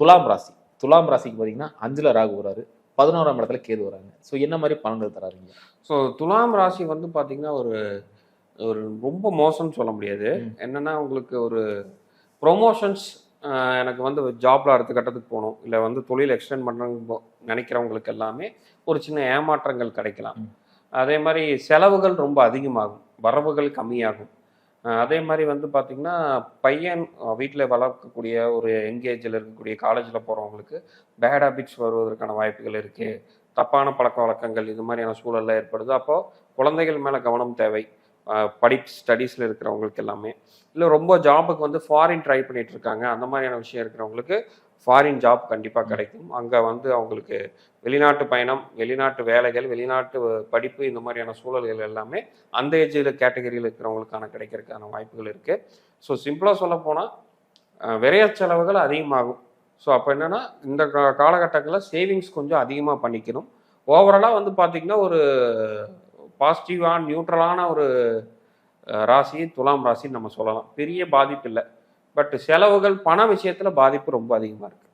துலாம் ராசி. துலாம் ராசிக்கு பார்த்தீங்கன்னா 5ல ராகு வராரு, 11ஆம் இடத்துல கேது வராங்க. ஸோ என்ன மாதிரி பலன்கள் தராருங்க? ஸோ துலாம் ராசி வந்து பார்த்தீங்கன்னா ஒரு ஒரு ரொம்ப மோசம்னு சொல்ல முடியாது. ம். என்னன்னா உங்களுக்கு ஒரு ப்ரொமோஷன்ஸ் எனக்கு வந்து ஜாப்ல அடுத்த கட்டத்துக்கு போகணும், இல்லை வந்து தொழில் எக்ஸ்டெண்ட் பண்ணணும் நினைக்கிறவங்களுக்கு எல்லாமே ஒரு சின்ன ஏமாற்றங்கள் கிடைக்கலாம். ம். அதே மாதிரி செலவுகள் ரொம்ப அதிகமாகும், வரவுகள் கம்மியாகும். அதே மாதிரி வந்து பார்த்திங்கன்னா பையன் வீட்டில் வளர்க்கக்கூடிய ஒரு எங்கேஜில் இருக்கக்கூடிய காலேஜில் போகிறவங்களுக்கு பேட் ஹேபிட்ஸ் வருவதற்கான வாய்ப்புகள் இருக்குது. தப்பான பழக்க வழக்கங்கள் இது மாதிரியான சூழலில் ஏற்படுது. அப்போது குழந்தைகள் மேலே கவனம் தேவை. ஸ்டடீஸில் இருக்கிறவங்களுக்கு எல்லாமே. இல்லை ரொம்ப ஜாபுக்கு வந்து ஃபாரின் ட்ரை பண்ணிட்டு இருக்காங்க, அந்த மாதிரியான விஷயம் இருக்கிறவங்களுக்கு ஃபாரின் ஜாப் கண்டிப்பாக கிடைக்கும். அங்கே வந்து அவங்களுக்கு வெளிநாட்டு பயணம், வெளிநாட்டு வேலைகள், வெளிநாட்டு படிப்பு இந்த மாதிரியான சூழல்கள் எல்லாமே அந்த ஏஜில் கேட்டகரியில் இருக்கிறவங்களுக்கான கிடைக்கிறதுக்கான வாய்ப்புகள் இருக்குது. ஸோ சிம்பிளாக சொல்ல போனால் விரைய செலவுகள் அதிகமாகும். ஸோ அப்போ என்னென்னா இந்த காலகட்டங்களில் சேவிங்ஸ் கொஞ்சம் அதிகமாக பண்ணிக்கணும். ஓவராலாக வந்து பார்த்திங்கன்னா ஒரு பாசிட்டிவான நியூட்ரலான ஒரு ராசி துலாம் ராசின்னு நம்ம சொல்லலாம். பெரிய பாதிப்பு இல்லை. பட் செலவுகள் பண விஷயத்தில் பாதிப்பு ரொம்ப அதிகமாக இருக்குது.